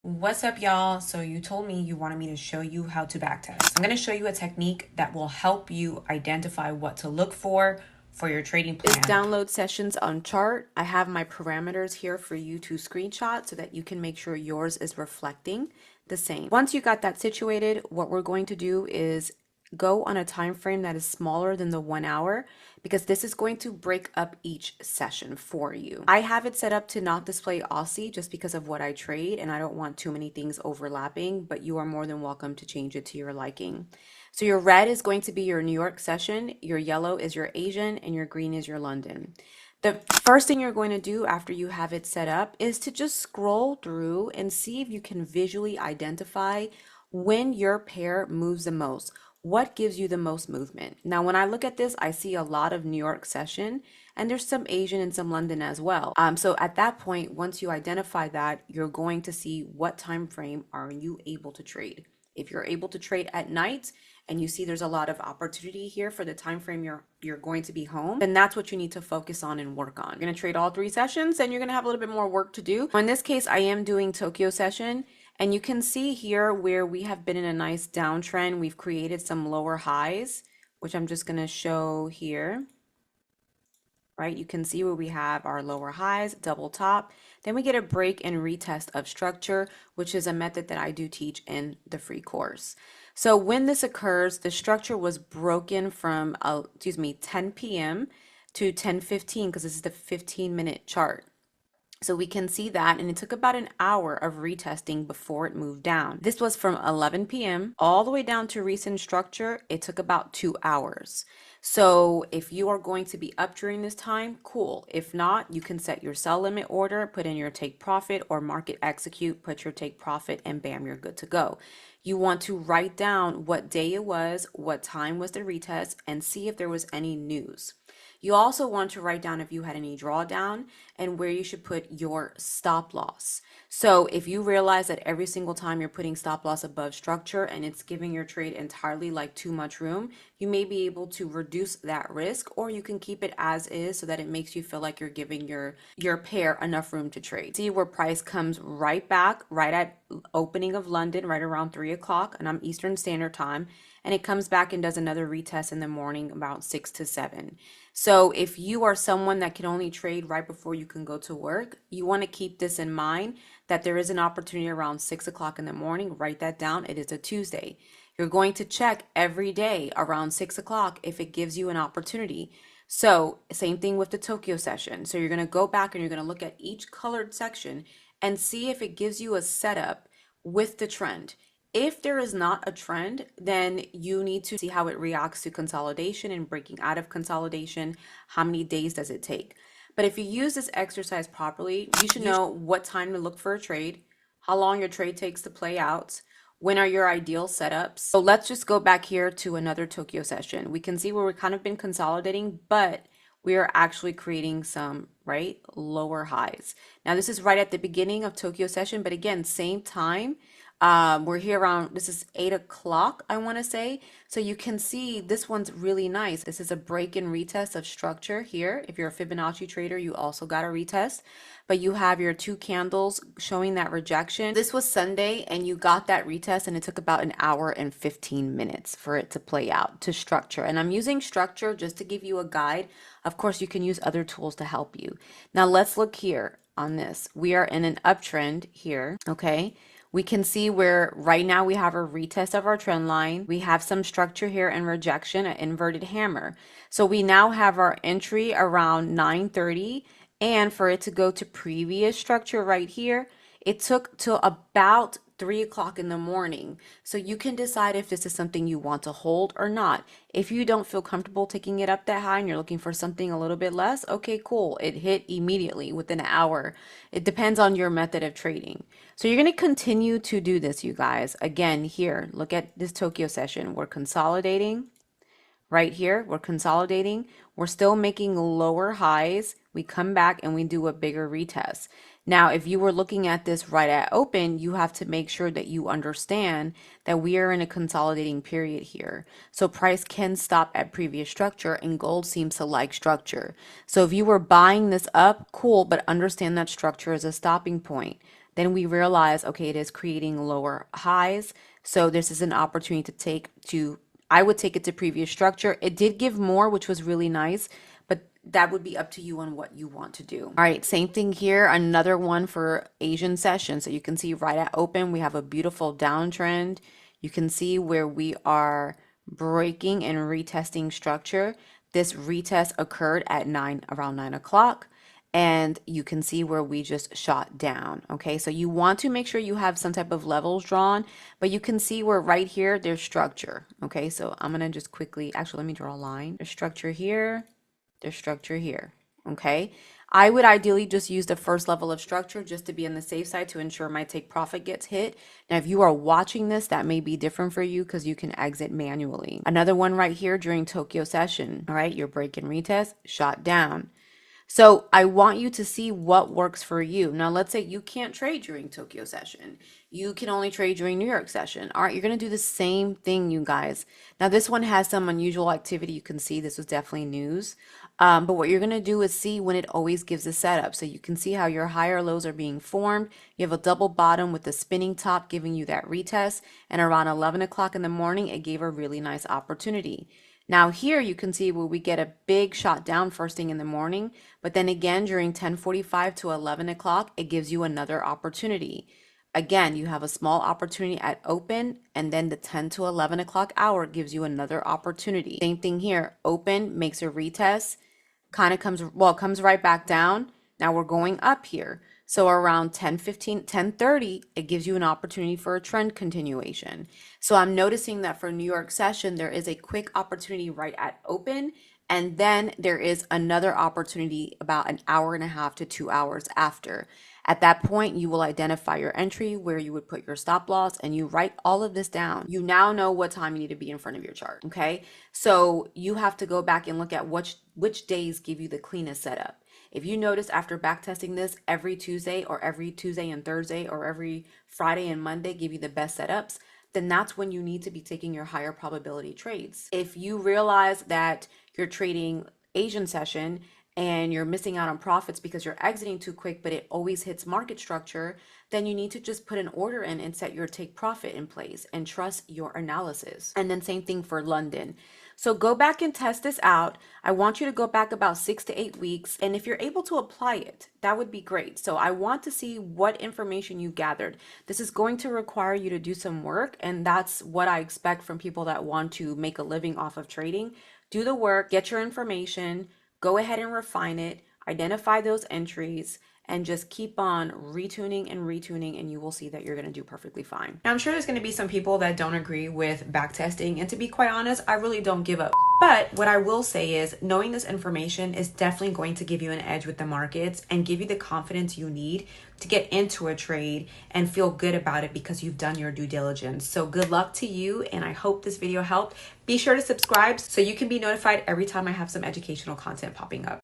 What's up, y'all? So you told me you wanted me to show you how to backtest. I'm going to show you a technique that will help you identify what to look for your trading plan. Is download sessions on chart. I have my parameters here for you to screenshot so that you can make sure yours is reflecting the same. Once you got that situated, what we're going to do is go on a time frame that is smaller than the 1 hour, because this is going to break up each session for you. I have it set up to not display Aussie just because of what I trade and I don't want too many things overlapping, but you are more than welcome to change it to your liking. So your red is going to be your New York session, your yellow is your Asian, and your green is your London. The first thing you're going to do after you have it set up is to just scroll through and see if you can visually identify when your pair moves the most. What gives you the most movement? Now, when I look at this, I see a lot of New York session and there's some Asian and some London as well. So at that point, once you identify that, you're going to see what time frame are you able to trade. If you're able to trade at night and you see there's a lot of opportunity here for the time frame you're going to be home, then that's what you need to focus on and work on. You're going to trade all 3 sessions and you're going to have a little bit more work to do. In this case, I am doing Tokyo session. And you can see here where we have been in a nice downtrend. We've created some lower highs, which I'm just going to show here. Right? You can see where we have our lower highs, double top. Then we get a break and retest of structure, which is a method that I do teach in the free course. So when this occurs, the structure was broken from, 10 p.m. to 10:15, because this is the 15-minute chart. So we can see that, and it took about an hour of retesting before it moved down. This was from 11 p.m. all the way down to recent structure. It took about 2 hours. So if you are going to be up during this time, cool. If not, you can set your sell limit order, put in your take profit, or market execute, put your take profit, and bam, you're good to go. You want to write down what day it was, what time was the retest, and see if there was any news. You also want to write down if you had any drawdown and where you should put your stop loss. So if you realize that every single time you're putting stop loss above structure and it's giving your trade entirely like too much room, you may be able to reduce that risk, or you can keep it as is so that it makes you feel like you're giving your pair enough room to trade. See where price comes right back, right at opening of London, right around 3 o'clock, and I'm Eastern Standard Time. And it comes back and does another retest in the morning about 6 to 7. So if you are someone that can only trade right before you can go to work, you want to keep this in mind, that there is an opportunity around 6 o'clock in the morning. Write that down. It is a Tuesday. You're going to check every day around 6 o'clock if it gives you an opportunity. So same thing with the Tokyo session. So you're going to go back and you're going to look at each colored section and see if it gives you a setup with the trend. If there is not a trend, then you need to see how it reacts to consolidation and breaking out of consolidation. How many days does it take? But if you use this exercise properly, you should know what time to look for a trade, how long your trade takes to play out, when are your ideal setups. So let's just go back here to another Tokyo session. We can see where we've kind of been consolidating, but we are actually creating some, right, lower highs. Now this is right at the beginning of Tokyo session, but again, same time. We're here around, this is 8 o'clock, I want to say. So you can see this one's really nice. This is a break and retest of structure here. If you're a Fibonacci trader, you also got a retest, but you have your 2 candles showing that rejection. This was Sunday and you got that retest, and it took about an hour and 15 minutes for it to play out to structure. And I'm using structure just to give you a guide. Of course, you can use other tools to help you. Now let's look here on this. We are in an uptrend here, okay? We can see where right now we have a retest of our trend line. We have some structure here and rejection, an inverted hammer. So we now have our entry around 9:30, and for it to go to previous structure right here, it took till about 3 o'clock in the morning. So you can decide if this is something you want to hold or not. If you don't feel comfortable taking it up that high and you're looking for something a little bit less, okay, cool. It hit immediately within an hour. It depends on your method of trading. So you're going to continue to do this, you guys. Again, here, look at this Tokyo session. We're consolidating. Right here, we're consolidating. We're still making lower highs. We come back and we do a bigger retest. Now, if you were looking at this right at open, you have to make sure that you understand that we are in a consolidating period here. So price can stop at previous structure, and gold seems to like structure. So if you were buying this up, cool, but understand that structure is a stopping point. Then we realize, okay, it is creating lower highs. So this is an opportunity to I would take it to previous structure. It did give more, which was really nice, but that would be up to you on what you want to do. All right, same thing here. Another one for Asian session. So you can see right at open, we have a beautiful downtrend. You can see where we are breaking and retesting structure. This retest occurred at around 9 o'clock. And you can see where we just shot down. Okay, so you want to make sure you have some type of levels drawn, but you can see where right here there's structure. Okay, so I'm gonna just quickly, actually, let me draw a line. There's structure here, there's structure here. Okay, I would ideally just use the first level of structure just to be on the safe side to ensure my take profit gets hit. Now, if you are watching this, that may be different for you because you can exit manually. Another one right here during Tokyo session. All right, your break and retest, shot down. So I want you to see what works for you. Now, let's say you can't trade during Tokyo session. You can only trade during New York session. All right, you're going to do the same thing, you guys. Now, this one has some unusual activity. You can see this was definitely news. But what you're going to do is see when it always gives a setup. So you can see how your higher lows are being formed. You have a double bottom with the spinning top giving you that retest. And around 11 o'clock in the morning, it gave a really nice opportunity. Now here you can see where we get a big shot down first thing in the morning, but then again during 10:45 to 11 o'clock, it gives you another opportunity. Again, you have a small opportunity at open, and then the 10 to 11 o'clock hour gives you another opportunity. Same thing here, open makes a retest, kind of comes right back down. Now we're going up here. So around 10:15, 10:30, it gives you an opportunity for a trend continuation. So I'm noticing that for New York session, there is a quick opportunity right at open. And then there is another opportunity about an hour and a half to 2 hours after. At that point, you will identify your entry, where you would put your stop loss, and you write all of this down. You now know what time you need to be in front of your chart, okay? So you have to go back and look at which days give you the cleanest setup. If you notice after backtesting this, every Tuesday and Thursday or every Friday and Monday give you the best setups, then that's when you need to be taking your higher probability trades. If you realize that you're trading Asian session and you're missing out on profits because you're exiting too quick, but it always hits market structure, then you need to just put an order in and set your take profit in place and trust your analysis. And then same thing for London. So go back and test this out. I want you to go back about 6 to 8 weeks. And if you're able to apply it, that would be great. So I want to see what information you gathered. This is going to require you to do some work. And that's what I expect from people that want to make a living off of trading. Do the work, get your information, go ahead and refine it, identify those entries, and just keep on retuning and you will see that you're going to do perfectly fine. Now, I'm sure there's going to be some people that don't agree with backtesting, and to be quite honest, I really don't give up. But what I will say is knowing this information is definitely going to give you an edge with the markets and give you the confidence you need to get into a trade and feel good about it because you've done your due diligence. So good luck to you, and I hope this video helped. Be sure to subscribe so you can be notified every time I have some educational content popping up.